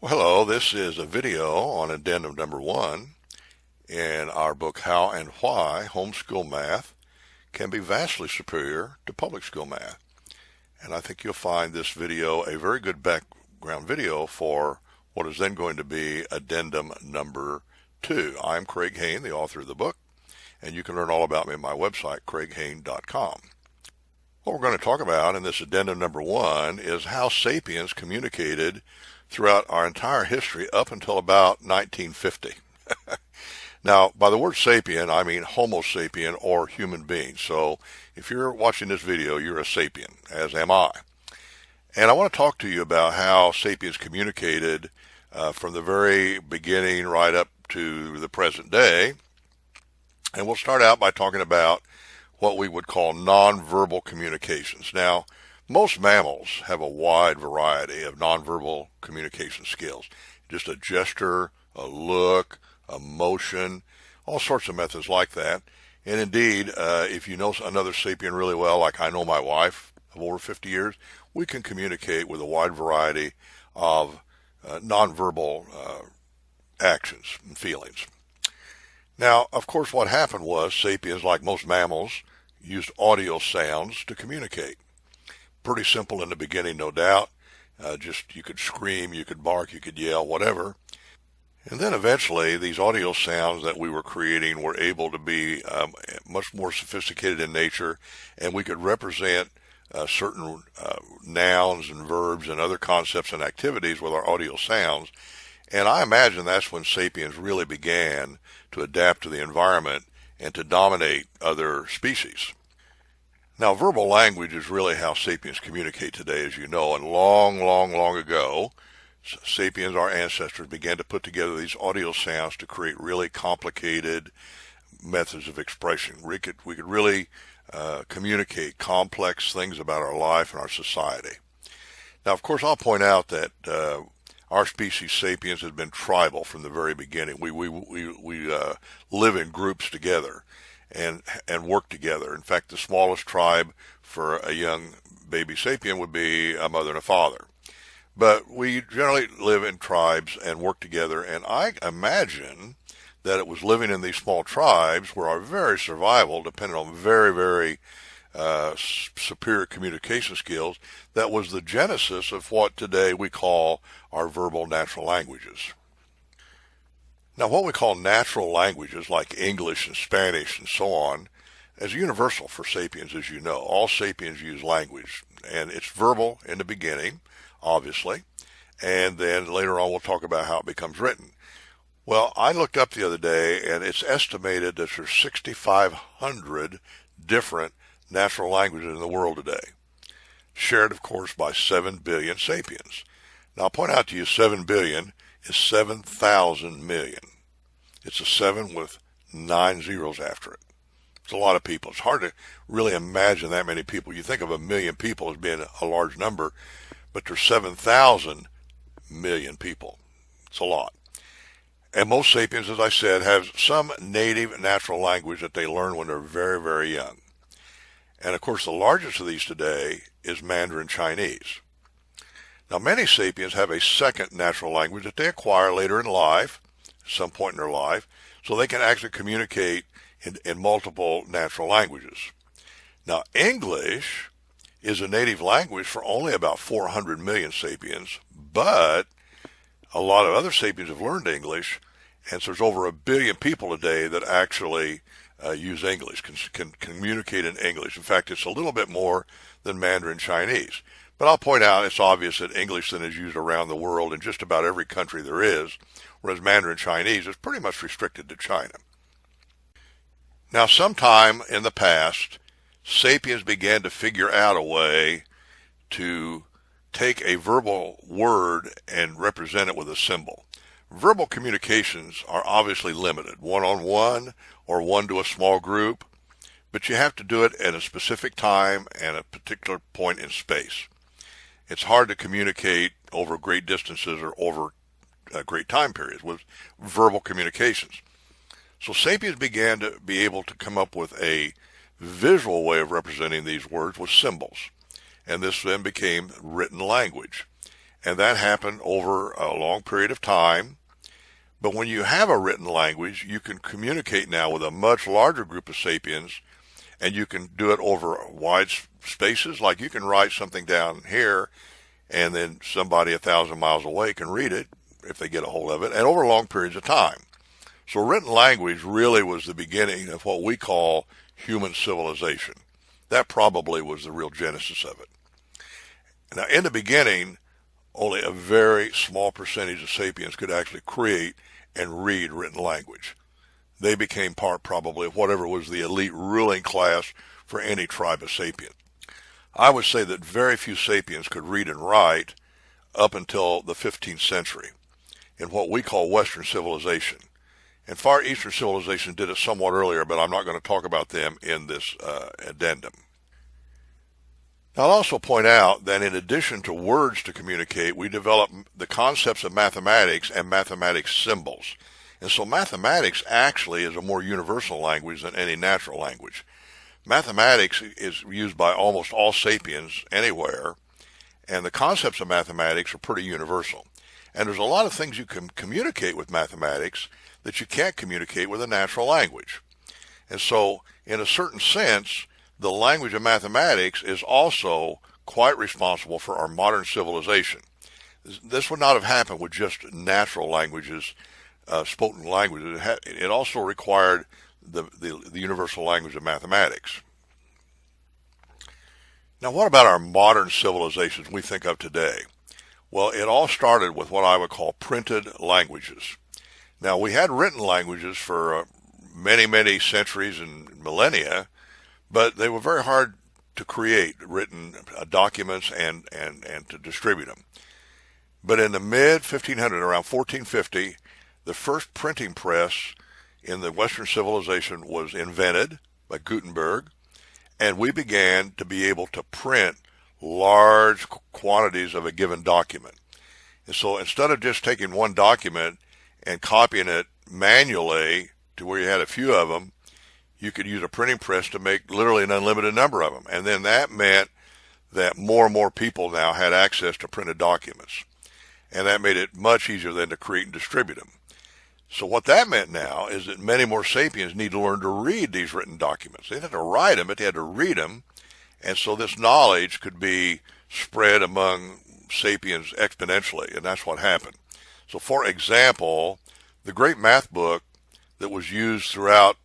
Well, hello, this is a video on Addendum number 1 in our book How and Why Homeschool Math Can Be Vastly Superior to Public School Math. And I think you'll find this video a very good background video for what is then going to be Addendum number 2. I'm Craig Hain, the author of the book, and you can learn all about me at my website, craighain.com. What we're going to talk about in this Addendum number 1 is how sapiens communicated throughout our entire history up until about 1950. Now, by the word sapien, I mean Homo sapien or human being. So if you're watching this video, you're a sapien, as am I. And I want to talk to you about how sapiens communicated from the very beginning right up to the present day. And we'll start out by talking about what we would call nonverbal communications. Now, most mammals have a wide variety of nonverbal communication skills. Just a gesture, a look, a motion, all sorts of methods like that. And indeed, if you know another sapien really well, like I know my wife of over 50 years, we can communicate with a wide variety of nonverbal actions and feelings. Now, of course, what happened was sapiens, like most mammals, used audio sounds to communicate. Pretty simple in the beginning, no doubt. Just you could scream, you could bark, you could yell, whatever. And then eventually these audio sounds that we were creating were able to be much more sophisticated in nature, and we could represent certain nouns and verbs and other concepts and activities with our audio sounds. And I imagine that's when sapiens really began to adapt to the environment and to dominate other species. Now, verbal language is really how sapiens communicate today, as you know, and long ago, sapiens, our ancestors, began to put together these audio sounds to create really complicated methods of expression. We could really communicate complex things about our life and our society. Now, of course, I'll point out that our species, sapiens, has been tribal from the very beginning. We live in groups together and work together. In fact, the smallest tribe for a young baby sapien would be a mother and a father. But we generally live in tribes and work together, and I imagine that it was living in these small tribes where our very survival depended on very superior communication skills that was the genesis of what today we call our verbal natural languages. Now, what we call natural languages like English and Spanish and so on is universal for sapiens, as you know. All sapiens use language, and it's verbal in the beginning, obviously, and then later on we'll talk about how it becomes written. Well, I looked up the other day, and it's estimated that there's 6,500 different natural languages in the world today, shared, of course, by 7 billion sapiens. Now, I'll point out to you 7 billion is 7,000 million. It's a 7 with 9 zeros after it. It's a lot of people. It's hard to really imagine that many people. You think of 1 million people as being a large number, but there's 7,000 million people. It's a lot. And most sapiens, as I said, have some native natural language that they learn when they're very young. And of course, the largest of these today is Mandarin Chinese. Now, many sapiens have a second natural language that they acquire later in life, at some point in their life, so they can actually communicate in multiple natural languages. Now, English is a native language for only about 400 million sapiens, but a lot of other sapiens have learned English, and so there's over 1 billion people today that actually use English, can communicate in English. In fact, it's a little bit more than Mandarin Chinese. But I'll point out it's obvious that English then is used around the world in just about every country there is, whereas Mandarin Chinese is pretty much restricted to China. Now, sometime in the past, sapiens began to figure out a way to take a verbal word and represent it with a symbol. Verbal communications are obviously limited, one-on-one or one to a small group, but you have to do it at a specific time and a particular point in space. It's hard to communicate over great distances or over great time periods with verbal communications. So sapiens began to be able to come up with a visual way of representing these words with symbols. And this then became written language. and that happened over a long period of time. But when you have a written language, you can communicate now with a much larger group of sapiens, and you can do it over wide spaces. Like you can write something down here, and then somebody 1,000 miles away can read it if they get a hold of it, and over long periods of time. So written language really was the beginning of what we call human civilization. That probably was the real genesis of it. Now, in the beginning, only a very small percentage of sapiens could actually create and read written language. They became part probably of whatever was the elite ruling class for any tribe of sapiens. I would say that very few sapiens could read and write up until the 15th century in what we call Western civilization. And Far Eastern civilization did it somewhat earlier, but I'm not going to talk about them in this addendum. Now, I'll also point out that in addition to words to communicate, we developed the concepts of mathematics and mathematics symbols. And so mathematics actually is a more universal language than any natural language. Mathematics is used by almost all sapiens anywhere, and the concepts of mathematics are pretty universal. And there's a lot of things you can communicate with mathematics that you can't communicate with a natural language. And so, in a certain sense, the language of mathematics is also quite responsible for our modern civilization. This would not have happened with just natural languages, spoken languages. It also required the universal language of mathematics. Now, what about our modern civilizations we think of today? Well, it all started with what I would call printed languages. Now, we had written languages for many, many centuries and millennia, but they were very hard to create written documents and to distribute them. But in the mid-1500s, around 1450, the first printing press in the Western civilization was invented by Gutenberg, and we began to be able to print large quantities of a given document. And so instead of just taking one document and copying it manually to where you had a few of them, you could use a printing press to make literally an unlimited number of them. And then that meant that more and more people now had access to printed documents. And that made it much easier then to create and distribute them. So what that meant now is that many more sapiens need to learn to read these written documents. They didn't have to write them, but they had to read them. And so this knowledge could be spread among sapiens exponentially, and that's what happened. So for example, the great math book that was used throughout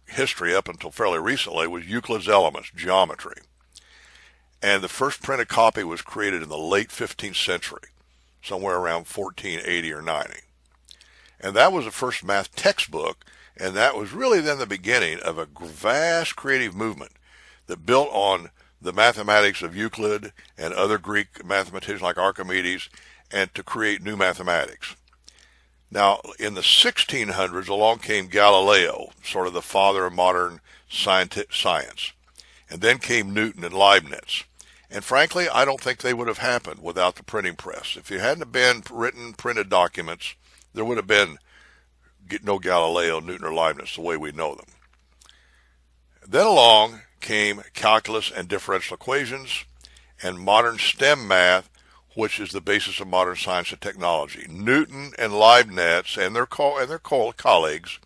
history up until fairly recently was Euclid's Elements, geometry. And the first printed copy was created in the late 15th century, somewhere around 1480 or 90. And that was the first math textbook, and that was really then the beginning of a vast creative movement that built on the mathematics of Euclid and other Greek mathematicians like Archimedes, and to create new mathematics. Now, in the 1600s, along came Galileo, sort of the father of modern science. And then came Newton and Leibniz. And frankly, I don't think they would have happened without the printing press. If you hadn't been written, printed documents, there would have been no Galileo, Newton, or Leibniz the way we know them. Then along came calculus and differential equations and modern STEM math, which is the basis of modern science and technology. Newton and Leibniz and their colleagues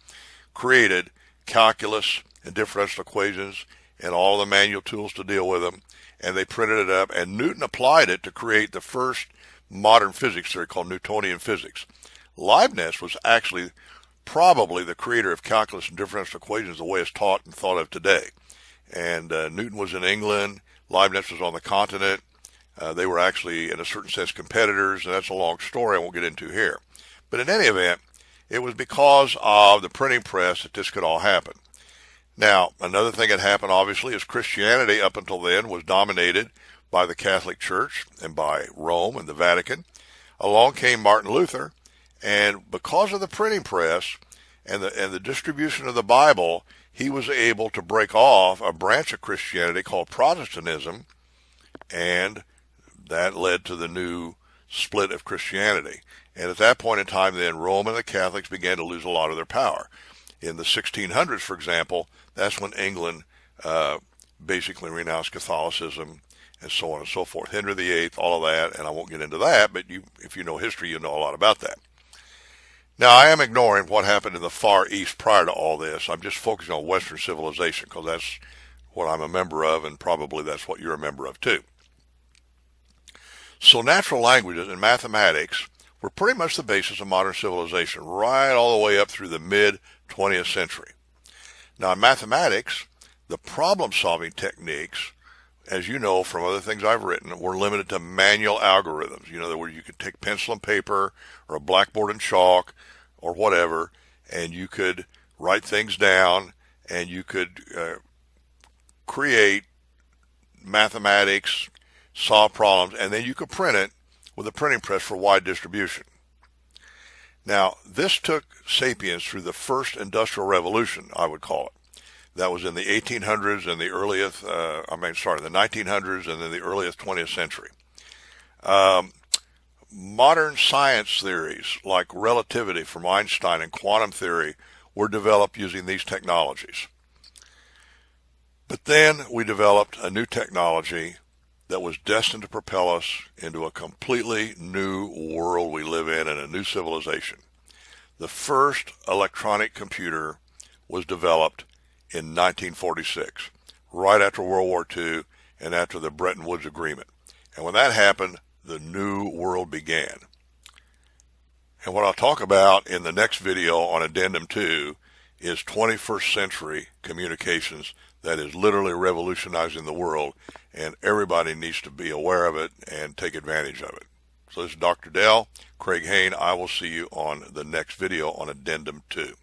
created calculus and differential equations and all the manual tools to deal with them, and they printed it up, and Newton applied it to create the first modern physics theory called Newtonian physics. Leibniz was actually probably the creator of calculus and differential equations the way it's taught and thought of today. And Newton was in England, Leibniz was on the continent. They were actually, in a certain sense, competitors, and that's a long story I won't get into here. But in any event, it was because of the printing press that this could all happen. Now, another thing that happened, obviously, is Christianity up until then was dominated by the Catholic Church and by Rome and the Vatican. Along came Martin Luther, and because of the printing press and the distribution of the Bible, he was able to break off a branch of Christianity called Protestantism, and that led to the new split of Christianity. And at that point in time, then, Rome and the Catholics began to lose a lot of their power. In the 1600s, for example, that's when England basically renounced Catholicism and so on and so forth. Henry VIII, all of that, and I won't get into that, but if you know history, you know a lot about that. Now, I am ignoring what happened in the Far East prior to all this. I'm just focusing on Western civilization because that's what I'm a member of, and probably that's what you're a member of too. So natural languages and mathematics were pretty much the basis of modern civilization, right all the way up through the mid-20th century. Now, in mathematics, the problem-solving techniques, as you know from other things I've written, were limited to manual algorithms. You know, where you could take pencil and paper or a blackboard and chalk or whatever, and you could write things down, and you could create mathematics, solve problems, and then you could print it with a printing press for wide distribution. Now, this took sapiens through the first industrial revolution, I would call it. That was in the 1800s and the the 1900s and then the earliest 20th century. Modern science theories like relativity from Einstein and quantum theory were developed using these technologies. But then we developed a new technology that was destined to propel us into a completely new world we live in and a new civilization. The first electronic computer was developed in 1946, right after World War II and after the Bretton Woods Agreement. And when that happened, the new world began. And what I'll talk about in the next video on Addendum 2 is 21st century communications that is literally revolutionizing the world, and everybody needs to be aware of it and take advantage of it. So this is Dr. Dell, Craig Hain. I will see you on the next video on Addendum 2.